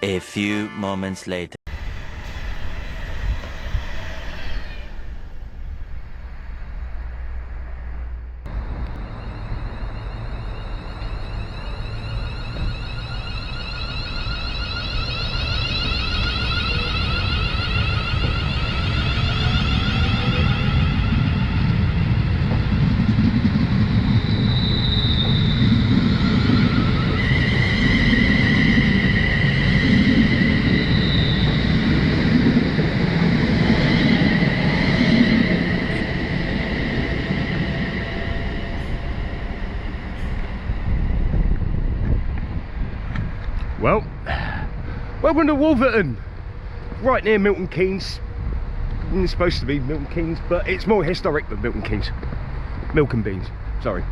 A few moments later. Well, welcome to Wolverton, right near Milton Keynes. It's supposed to be Milton Keynes, but it's more historic than Milton Keynes. Milk and beans, sorry.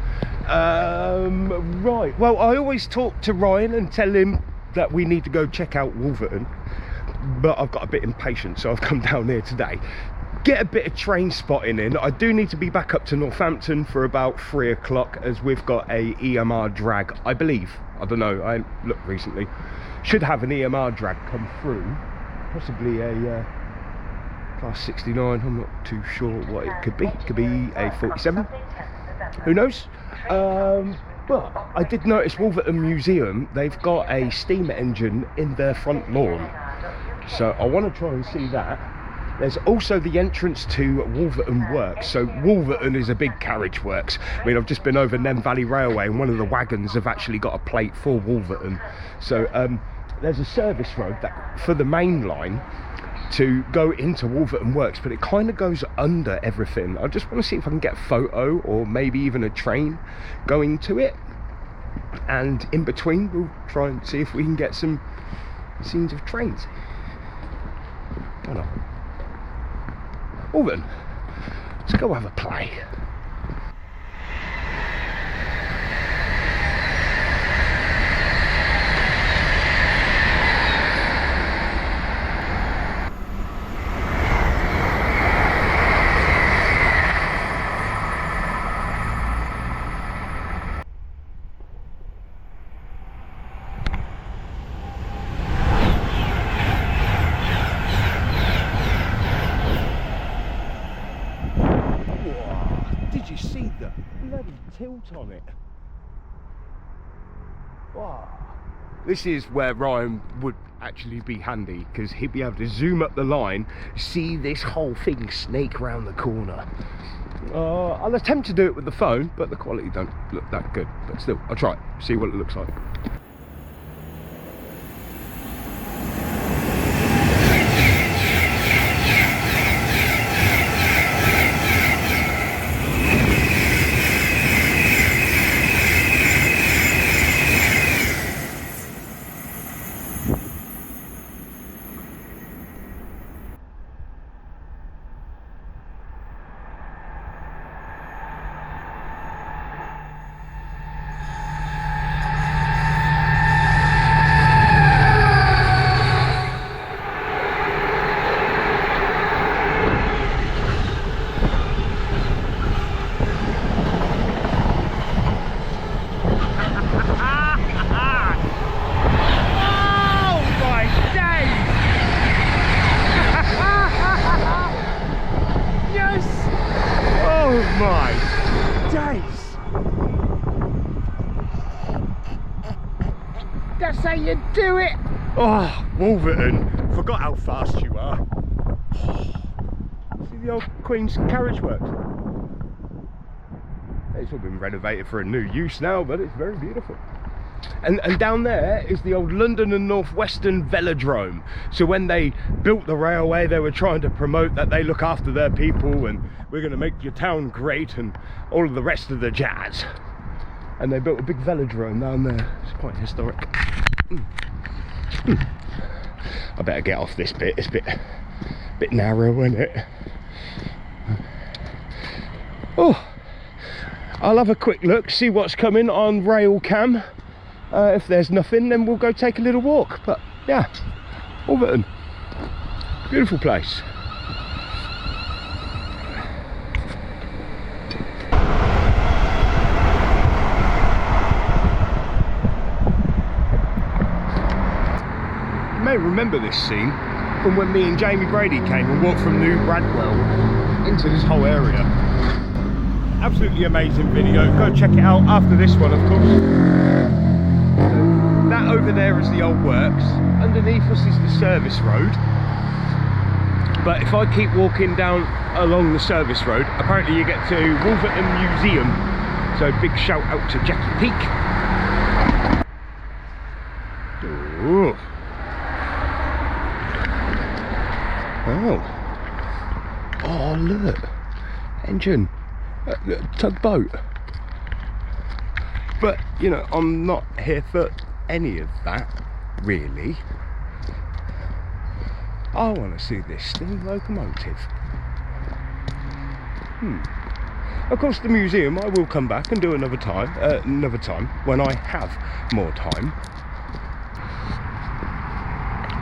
Right, well, I always talk to Ryan and tell him that we need to go check out Wolverton, but I've got a bit impatient, so I've come down here today. Get a bit of train spotting in. I do need to be back up to Northampton for about 3 o'clock, as we've got a EMR drag, I believe. I don't know, I haven't looked recently. Should have an EMR drag come through, possibly a class 69. I'm not too sure what it could be. It could be a 47, who knows. But I did notice Wolverton Museum, they've got a steam engine in their front lawn, so I want to try and see that. There's also the entrance to Wolverton Works. So Wolverton is a big carriage works. I mean, I've just been over Nem Valley Railway and one of the wagons have actually got a plate for Wolverton. So there's a service road that for the main line to go into Wolverton Works, but it kind of goes under everything. I just want to see if I can get a photo or maybe even a train going to it. And in between, we'll try and see if we can get some scenes of trains. Why not? Wolverton, let's go have a play. Did you see the bloody tilt on it? Wow. This is where Ryan would actually be handy, because he'd be able to zoom up the line, see this whole thing snake round the corner. I'll attempt to do it with the phone, but the quality don't look that good. But still, I'll try it, see what it looks like. My days! That's how you do it! Oh, Wolverton, forgot how fast you are. See the old Queen's carriage works? It's all been renovated for a new use now, but it's very beautiful. And down there is the old London and North Western Velodrome. So when they built the railway, they were trying to promote that they look after their people and we're going to make your town great and all of the rest of the jazz. And they built a big velodrome down there. It's quite historic. I better get off this bit. It's a bit narrow, isn't it? Oh, I'll have a quick look, see what's coming on rail cam. If there's nothing, then we'll go take a little walk. But yeah, Wolverton, beautiful place. may remember this scene from when me and Jamie Brady came and walked from New Bradwell into this whole area. Absolutely amazing video. Go check it out after this one, of course. That over there is the old works. Underneath us is the service road. But if I keep walking down along the service road, apparently you get to Wolverton Museum. So big shout out to Jackie Peak. Ooh. Oh. Oh, look. Engine. Tugboat. But, you know, I'm not here for any of that, really. I want to see this steam locomotive. Of course, the museum I will come back and do another time when I have more time.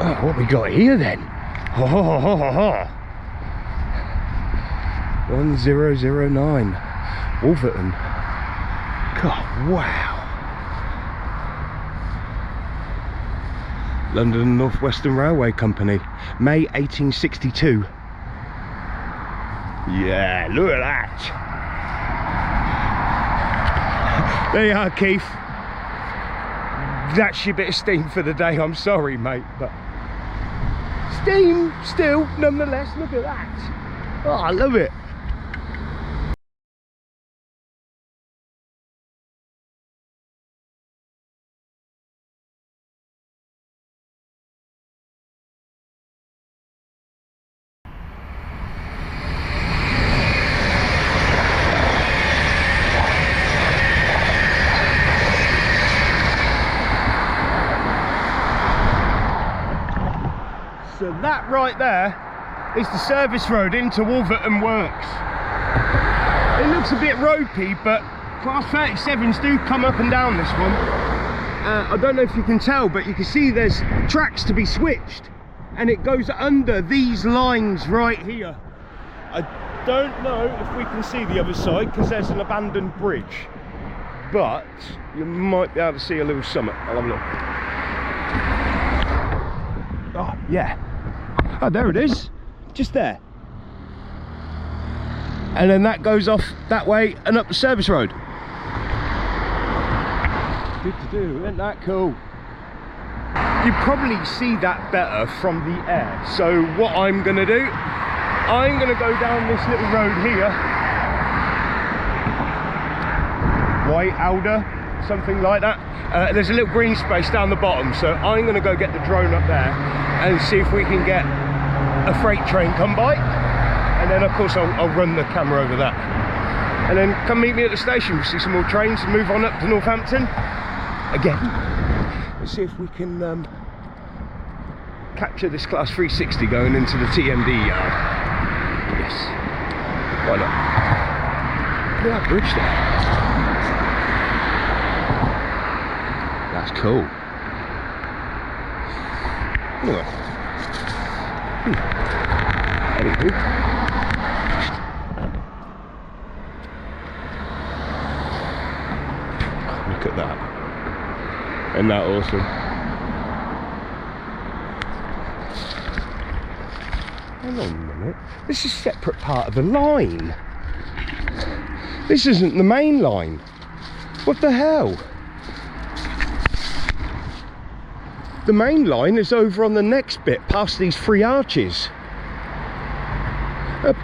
Oh, what we got here then? 1009 Wolverton. God, wow. London North Western Railway Company, May 1862. Yeah, look at that. There you are, Keith. That's your bit of steam for the day. I'm sorry, mate, but steam still, nonetheless. Look at that. Oh, I love it. So that right there is the service road into Wolverton Works. It looks a bit ropey, but class 37s do come up and down this one. I don't know if you can tell, but you can see there's tracks to be switched, and it goes under these lines right here. I don't know if we can see the other side because there's an abandoned bridge, but you might be able to see a little summit. I'll have a look. Oh, yeah. Oh, there it is, just there. And then that goes off that way and up the service road. Good to do, isn't that cool? You probably see that better from the air. So what I'm gonna do, I'm gonna go down this little road here. White Alder, something like that. There's a little green space down the bottom, so I'm gonna go get the drone up there and see if we can get a freight train come by, and then of course I'll run the camera over that, and then come meet me at the station. We'll see some more trains and move on up to Northampton again. Let's see if we can capture this class 360 going into the TMD yard. Yes, why not? Look at that bridge there. That's cool. Anyway. Anywho. Look at that. Isn't that awesome? Hang on a minute. This is a separate part of the line. This isn't the main line. What the hell? The main line is over on the next bit, past these three arches.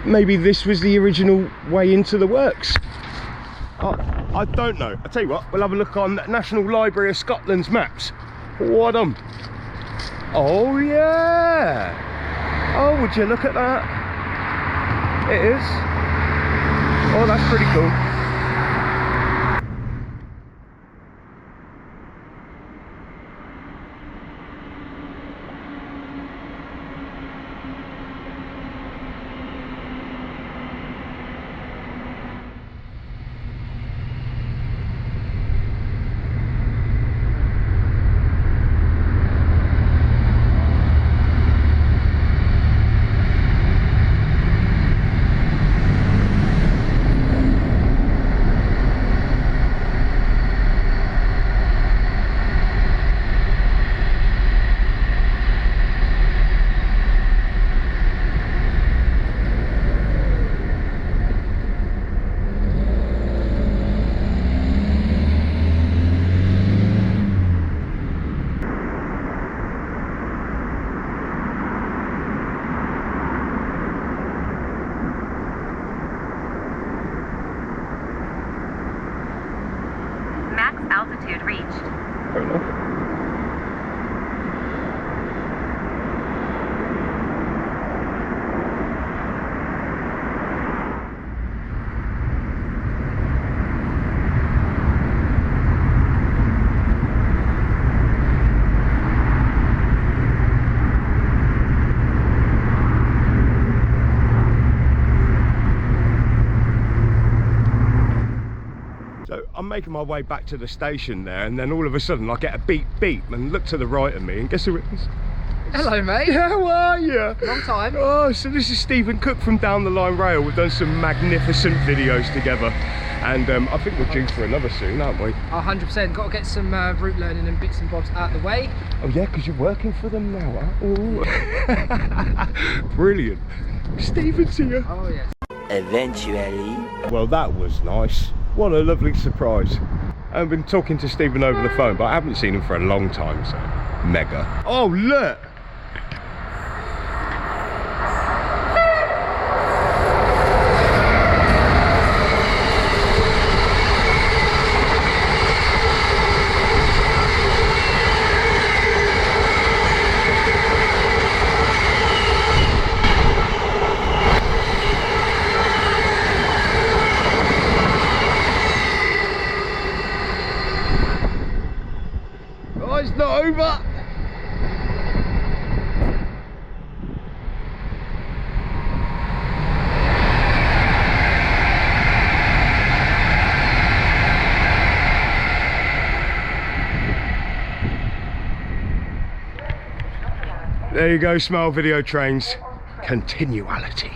Maybe this was the original way into the works. I don't know. I tell you what, we'll have a look on National Library of Scotland's maps. What Oh yeah! Oh, would you look at that? It is. Oh, that's pretty cool. altitude reached. Fair enough. I'm making my way back to the station there, and then all of a sudden I get a beep beep and look to the right of me, and guess who it is? Hello mate. How are you? Long time. Oh, so this is Stephen Cook from Down the Line Rail. We've done some magnificent videos together, and I think we're due for another soon, aren't we? 100%. Got to get some route learning and bits and bobs out of the way. Oh yeah, because you're working for them now, huh? Oh. Brilliant. Stephen's here. Oh yes. Eventually. Well, that was nice. What a lovely surprise. I've been talking to Stephen over the phone, but I haven't seen him for a long time, so mega. Oh, look! Oh, it's not over! There you go, Smile Video Trains. Continuality.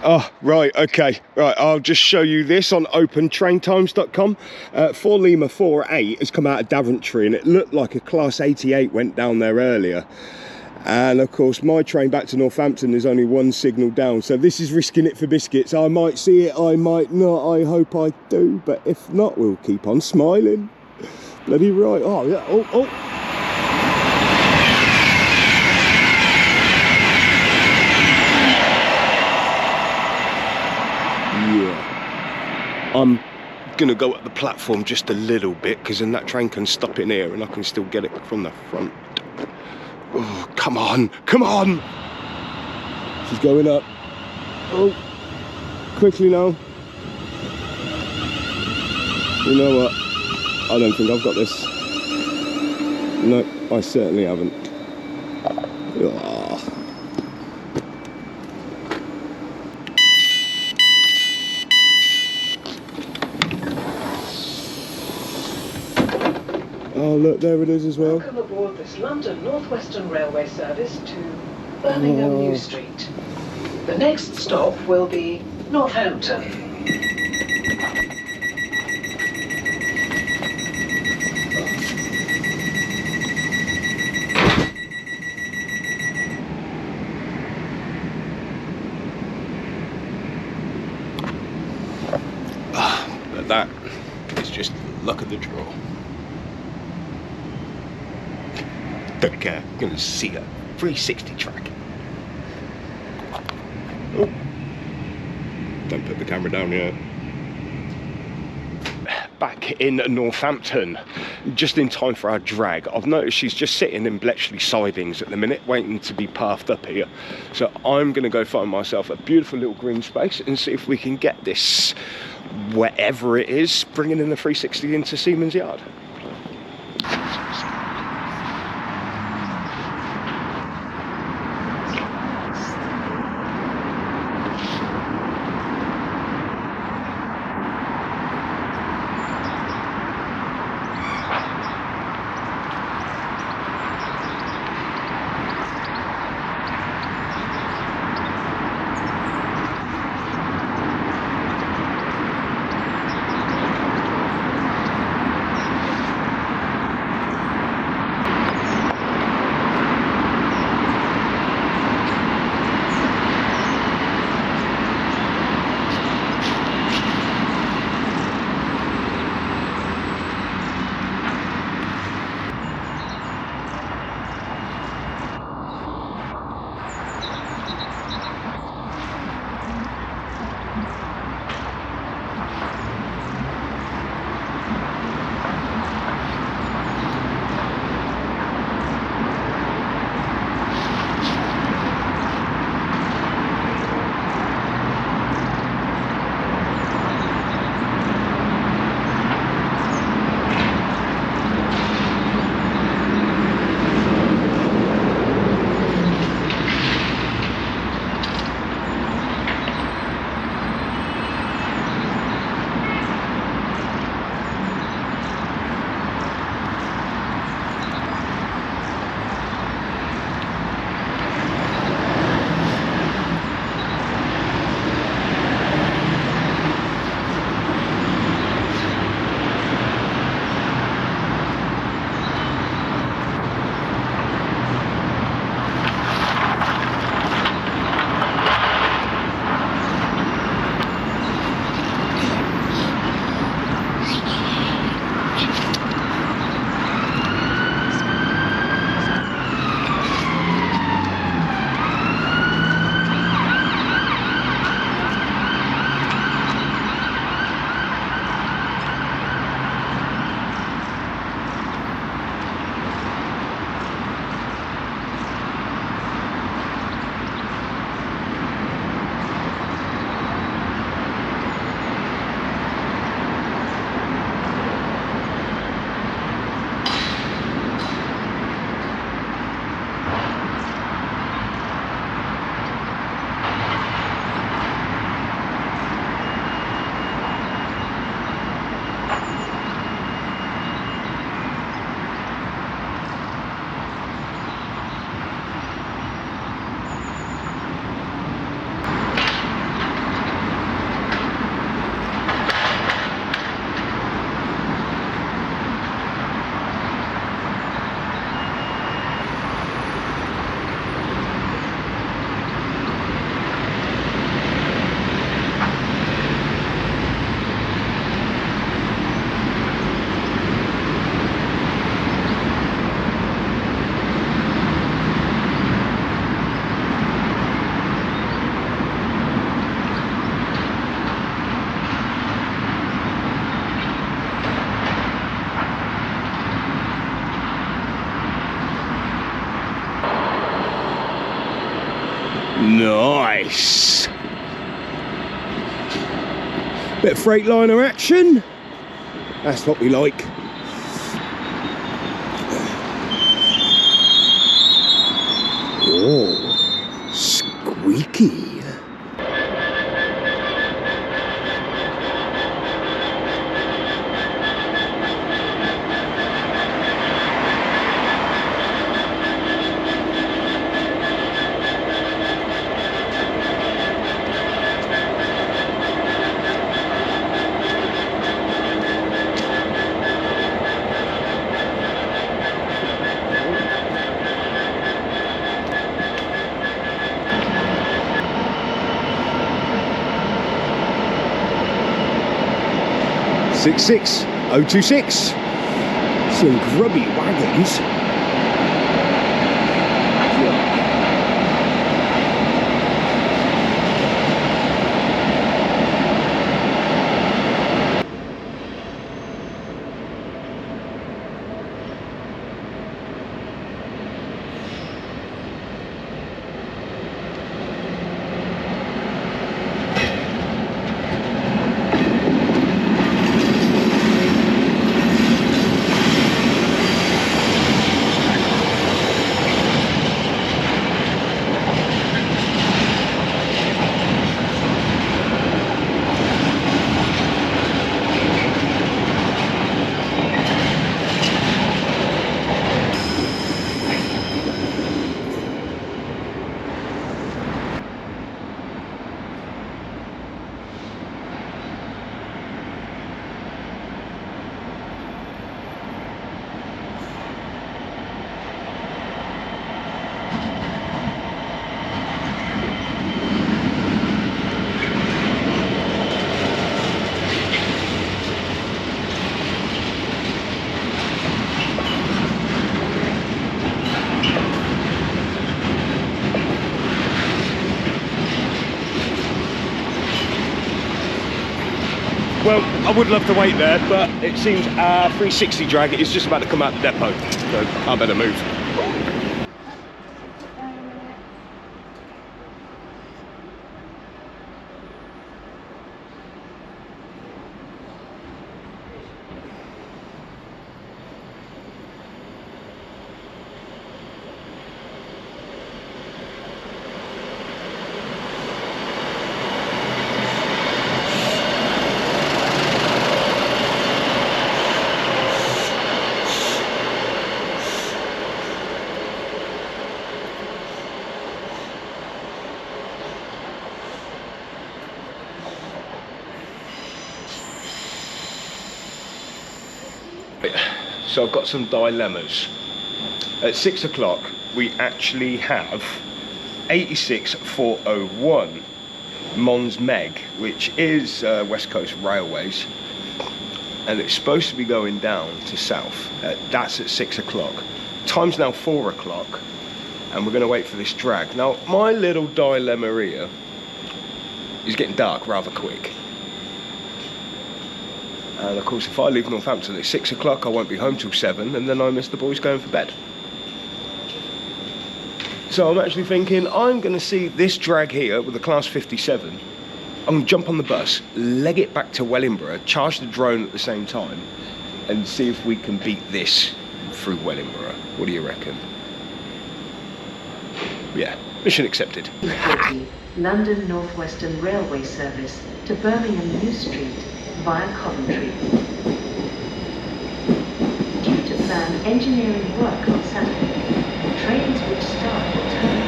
Oh, right, okay. Right, I'll just show you this on opentraintimes.com. 4 Lima 48 has come out of Daventry, and it looked like a Class 88 went down there earlier. And of course, my train back to Northampton is only one signal down, so this is risking it for biscuits. I might see it, I might not. I hope I do, but if not, we'll keep on smiling. Bloody right. Oh, yeah. Oh. Yeah, I'm gonna go up the platform just a little bit, because then that train can stop in here and I can still get it from the front. Oh, come on, come on! She's going up. Oh, quickly now. You know what? I don't think I've got this. No, I certainly haven't. Oh. Oh look, there it is as well. Welcome aboard this London North Western Railway service to Birmingham New Street. The next stop will be Northampton. But that is just luck of the draw. Don't care, you're gonna see a 360 track. Oh, don't put the camera down yet. Back in Northampton, just in time for our drag. I've noticed she's just sitting in Bletchley sidings at the minute, waiting to be pathed up here. So I'm gonna go find myself a beautiful little green space and see if we can get this, wherever it is, bringing in the 360 into Siemens Yard. Nice. Bit of Freightliner action. That's what we like. Oh, squeaky. Six 026. Some grubby wagons. Well, I would love to wait there, but it seems our 360 drag is just about to come out the depot, so I better move. So I've got some dilemmas. At 6 o'clock, we actually have 86401 Mons Meg, which is West Coast Railways, and it's supposed to be going down to south. That's at 6 o'clock. Time's now 4 o'clock, and we're going to wait for this drag. Now, my little dilemma here is getting dark rather quick. And of course, if I leave Northampton at 6 o'clock, I won't be home till 7, and then I miss the boys going for bed. So I'm actually thinking I'm going to see this drag here with the Class 57. I'm going to jump on the bus, leg it back to Wellingborough, charge the drone at the same time, and see if we can beat this through Wellingborough. What do you reckon? Yeah, mission accepted. London North Western Railway service to Birmingham New Street via Coventry. Due to planned engineering work on Saturday, trains which start will turn.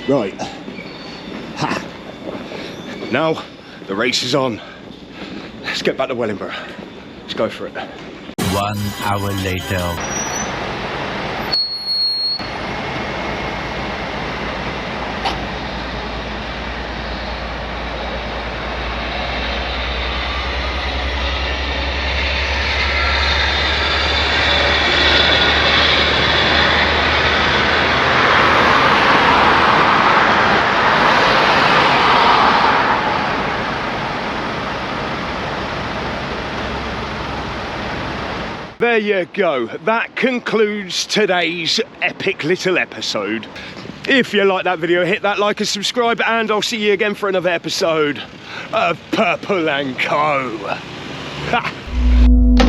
Right. Ha. Now the race is on. Let's get back to Wellingborough. Let's go for it. 1 hour later. There you go. That concludes today's epic little episode. If you like that video, hit that like and subscribe, and I'll see you again for another episode of Purple & Co. Ha!